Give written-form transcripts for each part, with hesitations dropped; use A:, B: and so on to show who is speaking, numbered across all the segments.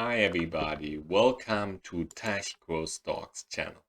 A: Hi everybody, welcome to Tech Growth Stocks channel.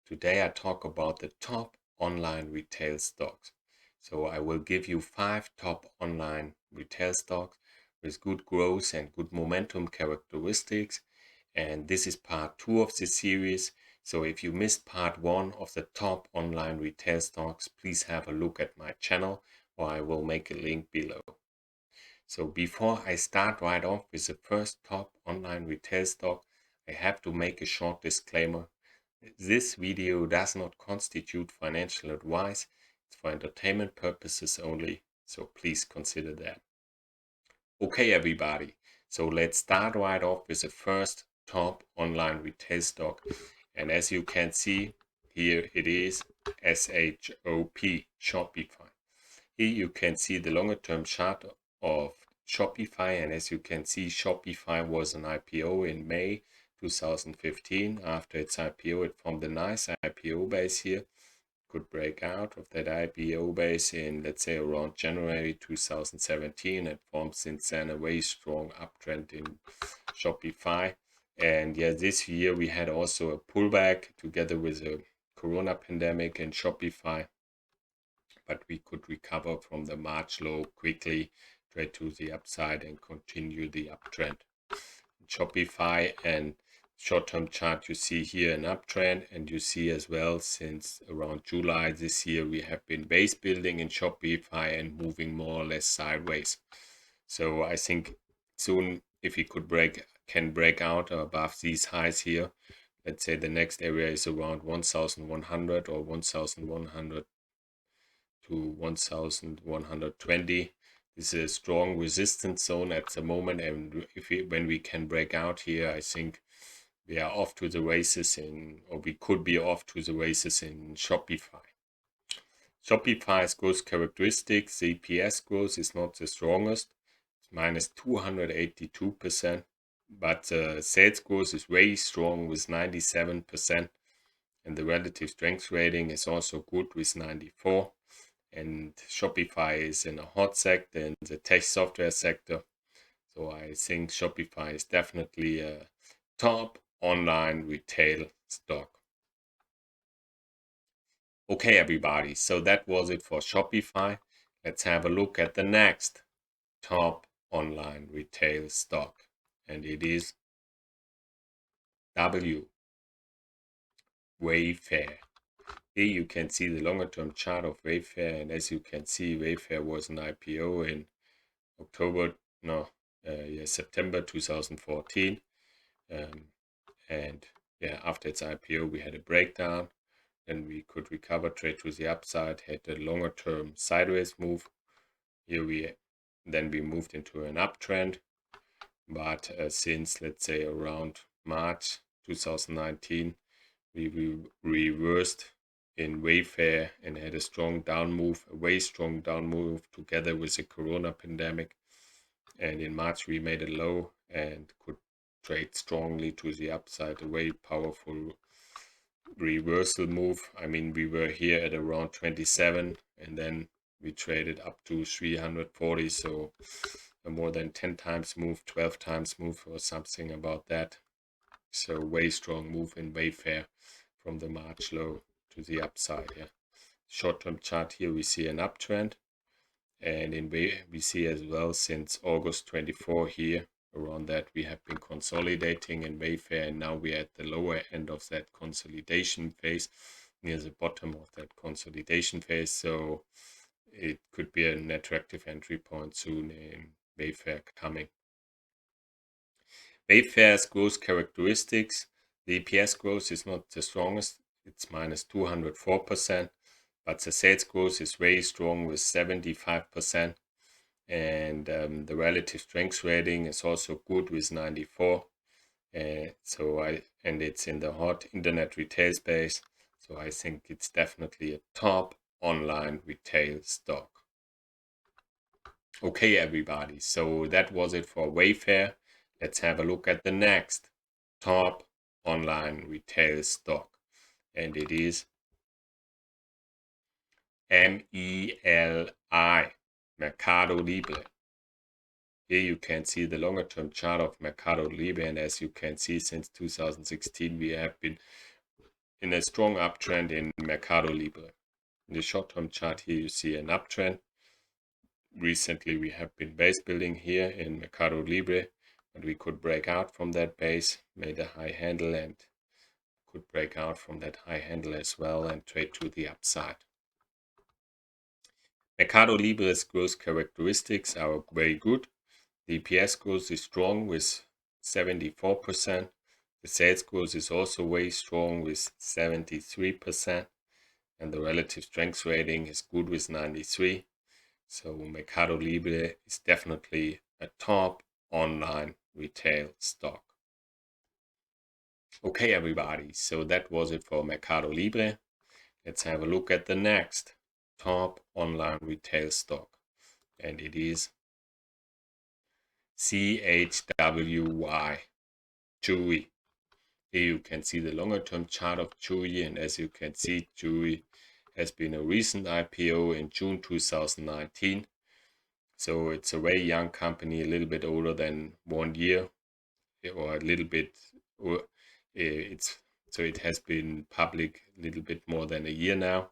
A: Today I talk about the top online retail stocks. So I will give you 5 top online retail stocks with good growth and good momentum characteristics. And this is part 2 of the series. So if you missed part 1 of the top online retail stocks, please have a look at my channel or I will make a link below. So before I start right off with the first top online retail stock, I have to make a short disclaimer. This video does not constitute financial advice. It's for entertainment purposes only, so please consider that. Okay, everybody. So let's start right off with the first top online retail stock. And as you can see, here it is, SHOP, Shopify. Here you can see the longer term chart of Shopify, and as you can see, Shopify was an IPO in May 2015. After its IPO, it formed a nice IPO base here. Could break out of that IPO base in, let's say, around January 2017, and formed since then a very strong uptrend in Shopify. And yeah, this year we had also a pullback together with a Corona pandemic in Shopify, but we could recover from the March low quickly, trade to the upside and continue the uptrend. Shopify and short-term chart, you see here an uptrend, and you see as well since around July this year we have been base building in Shopify and moving more or less sideways. So I think soon if we can break out above these highs here, let's say the next area is around 1100 or 1100 to 1120. This is a strong resistance zone at the moment, and when we can break out here, I think we are off to the races we could be off to the races in Shopify. Shopify's growth characteristics, the EPS growth is not the strongest, it's minus 282%, but sales growth is very strong with 97%, and the relative strength rating is also good with 94. And Shopify is in a hot sector, in the tech software sector. So I think Shopify is definitely a top online retail stock. Okay, everybody. So that was it for Shopify. Let's have a look at the next top online retail stock. And it is W, Wayfair. Here you can see the longer term chart of Wayfair, and as you can see, Wayfair was an IPO in September 2014, and yeah, after its IPO we had a breakdown, and we could recover, trade to the upside, had a longer term sideways move. Here we moved into an uptrend, but since, let's say, around March 2019, we reversed in Wayfair and had a strong down move, a very strong down move together with the Corona pandemic. And in March we made a low and could trade strongly to the upside, a very powerful reversal move. I mean, we were here at around 27 and then we traded up to 340, so a more than 10 times move, 12 times move or something about that. So way strong move in Wayfair from the March low to the upside. Yeah, short-term chart here we see an uptrend, and in we see as well since August 24 here around that we have been consolidating in Wayfair, and now we're at the lower end of that consolidation phase, near the bottom of that consolidation phase. So it could be an attractive entry point soon in Wayfair coming. Wayfair's growth characteristics, the EPS growth is not the strongest, it's minus 204%, but the sales growth is very strong with 75%, and the relative strength rating is also good with 94. And it's in the hot internet retail space, so I think it's definitely a top online retail stock. Okay, everybody, so that was it for Wayfair. Let's have a look at the next top online retail stock, and it is MELI, Mercado Libre. Here you can see the longer term chart of Mercado Libre, and as you can see, since 2016 we have been in a strong uptrend in Mercado Libre. In the short-term chart here you see an uptrend. Recently we have been base building here in Mercado Libre, but we could break out from that base, made a high handle, and could break out from that high handle as well and trade to the upside. Mercado Libre's growth characteristics are very good. The EPS growth is strong with 74%. The sales growth is also very strong with 73%. And the relative strength rating is good with 93. So Mercado Libre is definitely a top online retail stock. Okay, everybody, so that was it for Mercado Libre. Let's have a look at the next top online retail stock, and it is CHWY, JULI. Here you can see the longer term chart of JULI, and as you can see, JULI has been a recent IPO in June 2019. So it's a very young company, a little bit older than 1 year, or a little bit, so it has been public a little bit more than a year now.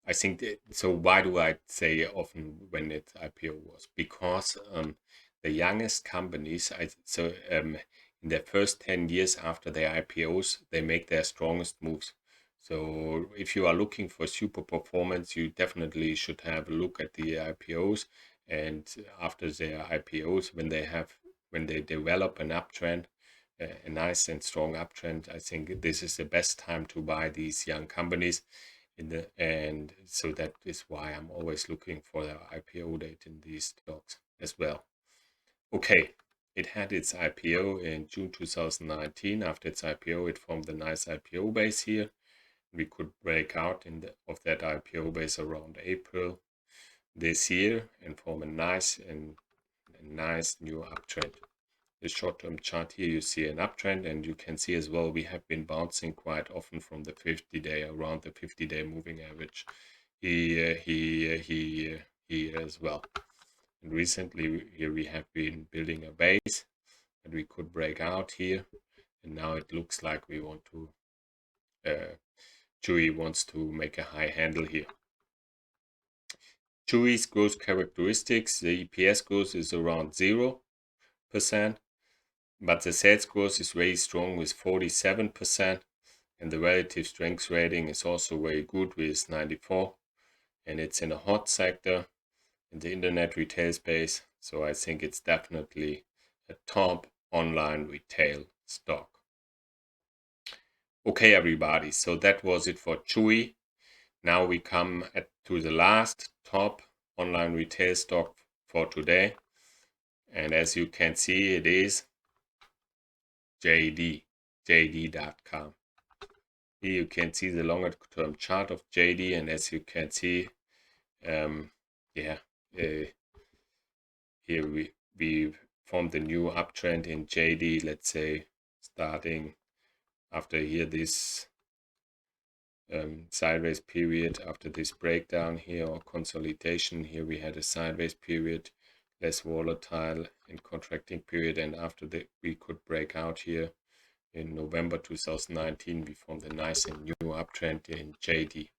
A: I think so. Why do I say often when its IPO was? Because the youngest companies, in their first 10 years after their IPOs, they make their strongest moves. So if you are looking for super performance, you definitely should have a look at the IPOs. And after their IPOs, when they develop an uptrend, a nice and strong uptrend, I think this is the best time to buy these young companies. And so that is why I'm always looking for the IPO date in these stocks as well. Okay, it had its IPO in June 2019. After its IPO, it formed a nice IPO base here. We could break out of that IPO base around April this year and form a nice new uptrend. The short-term chart here, you see an uptrend, and you can see as well we have been bouncing quite often from the 50-day, around the 50-day moving average here as well. And recently here we have been building a base, and we could break out here, and now it looks like we want to JULI wants to make a high handle here. JULI's growth characteristics, the EPS growth is around 0%. But the sales growth is very strong with 47%, and the relative strength rating is also very good with 94. And it's in a hot sector in the internet retail space, so I think it's definitely a top online retail stock. Okay, everybody, so that was it for JULI. Now we come to the last top online retail stock for today, and as you can see, it is JD.com. Here you can see the longer term chart of JD, and as you can see, here we formed a new uptrend in JD, let's say starting after here this sideways period, after this breakdown here or consolidation. Here we had a sideways period, less volatile and contracting period, and after that we could break out here in November 2019. We formed a nice and new uptrend in JD.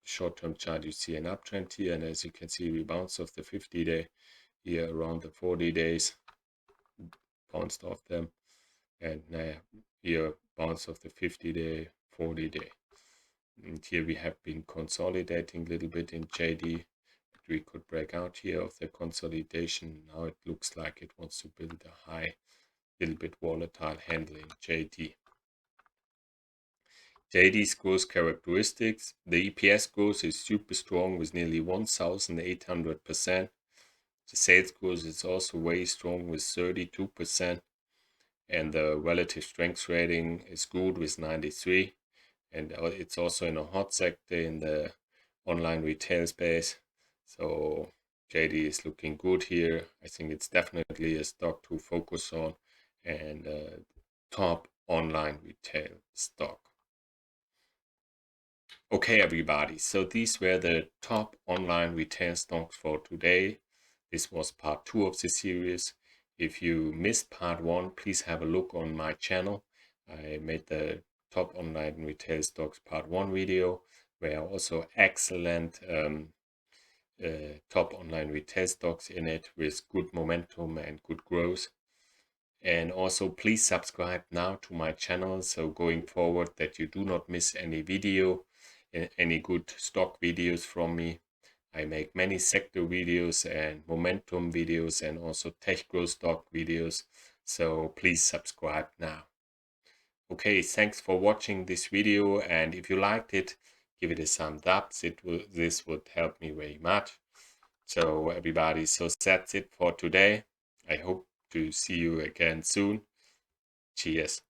A: Short-term chart, you see an uptrend here, and as you can see, we bounced off the 50-day here around the 40 days, bounced off them, and here bounced off the 50-day, 40-day. And here we have been consolidating a little bit in JD. We could break out here of the consolidation. Now it looks like it wants to build a high, little bit volatile handle in JD. JD's growth characteristics, the EPS growth is super strong with nearly 1,800%. The sales growth is also very strong with 32%, and the relative strength rating is good with 93. And it's also in a hot sector in the online retail space. So JD is looking good here. I think it's definitely a stock to focus on, and top online retail stock. Okay, everybody, so these were the top online retail stocks for today. This was part 2 of the series. If you missed part 1, please have a look on my channel. I made the top online retail stocks part 1 video, where also excellent top online retail stocks in it with good momentum and good growth. And also please subscribe now to my channel, so going forward that you do not miss any video, any good stock videos from me. I make many sector videos and momentum videos and also tech growth stock videos, so please subscribe now. Okay, thanks for watching this video, and if you liked it, give it a thumbs up. This would help me very much. So everybody, so that's it for today. I hope to see you again soon. Cheers.